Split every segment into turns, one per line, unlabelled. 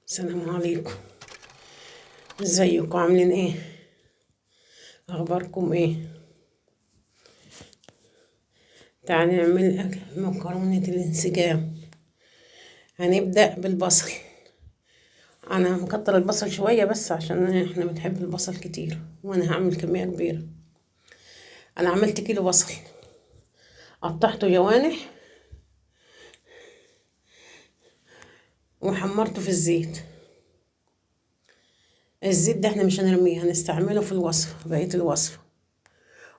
السلام عليكم. ازيكم عاملين ايه؟ اخباركم ايه؟ تعالى نعمل مكرونة الانسجام. هنبدأ بالبصل. انا مكتر البصل شوية بس عشان احنا بنحب البصل كتير، وانا هعمل كمية كبيرة. انا عملت كيلو بصل، قطعته جوانح وحمرته في الزيت. الزيت ده احنا مش هنرميه، هنستعمله في الوصفة، بقية الوصفة.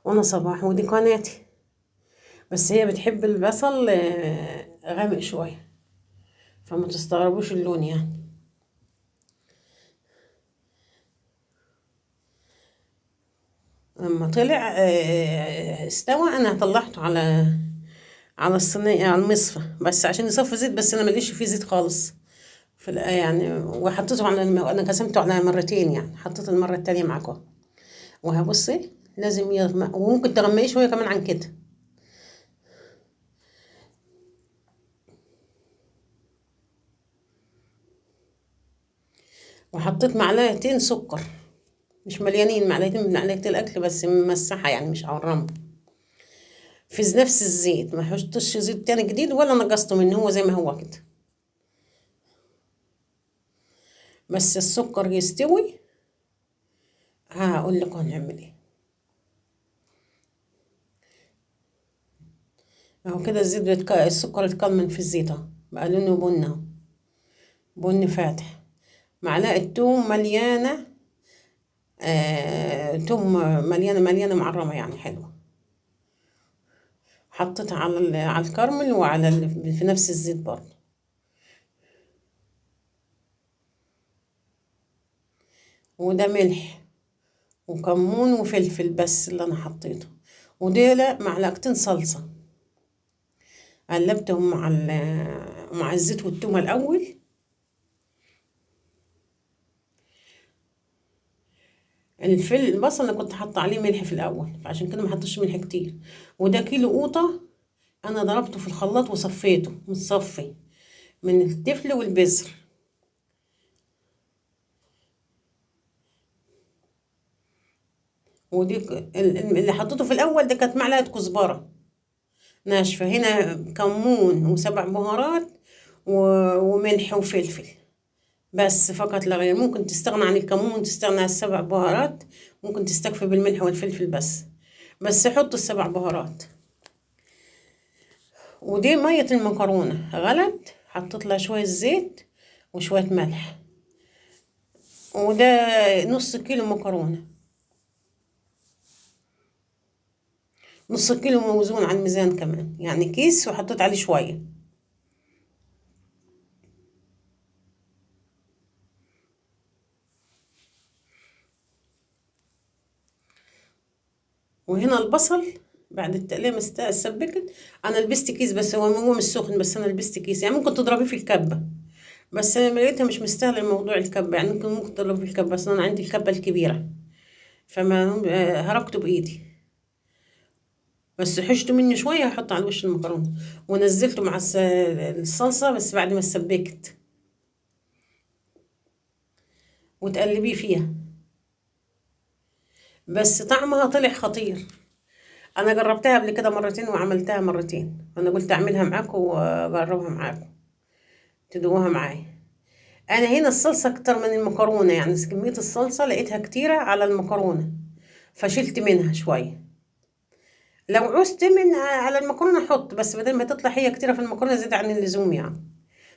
وانا صباح ودي قناتي، بس هي بتحب البصل غامق شوية، فما تستغربوش اللون يعني. لما طلع استوى، انا طلعته على الصينية، على المصفى، بس عشان يصفي زيت، بس انا ماليش فيه زيت خالص يعني. وحطيته انا قسمته على مرتين، يعني حطيت المرة التانية معاكم. وهبصي لازم وممكن تغمقيه شوية كمان عن كده. وحطيت معلقتين سكر، مش مليانين، معلقتين من معلقة الأكل بس، ممسحة يعني مش عورمة، في نفس الزيت. ما حطيتش زيت تاني جديد ولا نقصته منه، هو زي ما هو كده. بس السكر يستوي هقول لكم هنعمل ايه. اهو كده الزيت السكر اتكمل في الزيت اهو، بقى لونه بني اهو، بني فاتح. معلقة توم مليانة، توم مليانة معرمة يعني حلوة. حطيتها على الكرمل وعلى في نفس الزيت برضه. وده ملح وكمون وفلفل بس اللي انا حطيته. وديلا معلقتين صلصة، قلبتهم مع الزيت والتومة الأول. البصل انا كنت حاطه عليه ملح في الاول، فعشان كده ما حطيتش ملح كتير. وده كيلو قوطه، انا ضربته في الخلاط وصفيته متصفي من التفل والبذر. ودي اللي حطيته في الاول ده كانت معلقه كزبره ناشفه. هنا كمون وسبع بهارات وملح وفلفل بس فقط لا غير. ممكن تستغنى عن الكمون، تستغنى عن السبع بهارات، ممكن تستكفي بالملح والفلفل بس حط السبع بهارات. ودي مية المكرونة غلت، حطيت لها شوية زيت وشوية ملح. وده نص كيلو مكرونة، نص كيلو موزون على الميزان كمان، يعني كيس وحطيت عليه شوية. وهنا البصل بعد التقلية سبكت. انا لبست كيس، بس هو مش سخن، بس انا لبست كيس. يعني ممكن تضربيه في الكبة، بس انا لقيتها مش مستاهله موضوع الكبة. يعني ممكن تضربيه في الكبة، بس انا عندي الكبة الكبيرة، فما هركته بايدي. بس حشته مني شوية هحط على وش المكرونة. ونزلته مع الصلصة بس بعد ما سبكت، وتقلبيه فيها. بس طعمها طلع خطير. انا جربتها قبل كده مرتين وعملتها مرتين، انا قلت اعملها معاكم واجربها معاكم تدوها معايا. انا هنا الصلصة اكتر من المكرونة، يعني كمية الصلصة لقيتها كتيرة على المكرونة، فشلت منها شوية. لو عوزت من على المكرونة حط، بس بدل ما تطلع هي كتيرة في المكرونة زيادة عن اللزوم يعني.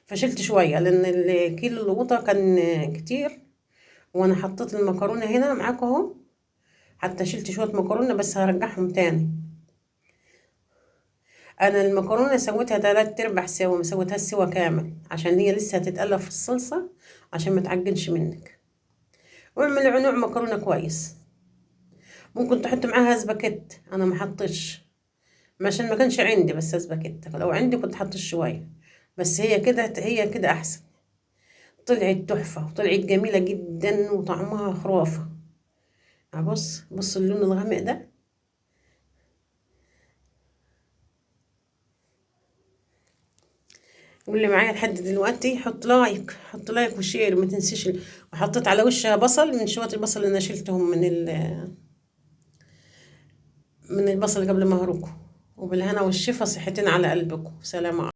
فشلت شوية لأن الكيلو القوطة كان كتير، وأنا حطيت المكرونة هنا معاكم أهو. حتى شلت شوية مكرونة بس هرجعهم تاني. أنا المكرونة سويتها 3/4 سوا، ما سويتهاش سوا كامل عشان هي لسه هتتقلب في الصلصة، عشان ما تعجنش منك. واعمل نوع مكرونة كويس. ممكن تحط معاها سباكيت، أنا ما حطيتش عشان ما كانش عندي، بس سباكيت لو عندي كنت حطيت شوية. بس هي كده أحسن. طلعت تحفة وطلعت جميلة جدا وطعمها خرافة. بص اللون الغامق ده. واللي معايا لحد دلوقتي حط لايك، حط لايك وشير، ما تنسيش وحطيت على وشها بصل من شوية البصل اللي انا شلتهم من البصل قبل ما اهركه. وبالهنا والشفا، صحتين على قلبكم. سلام عليكم.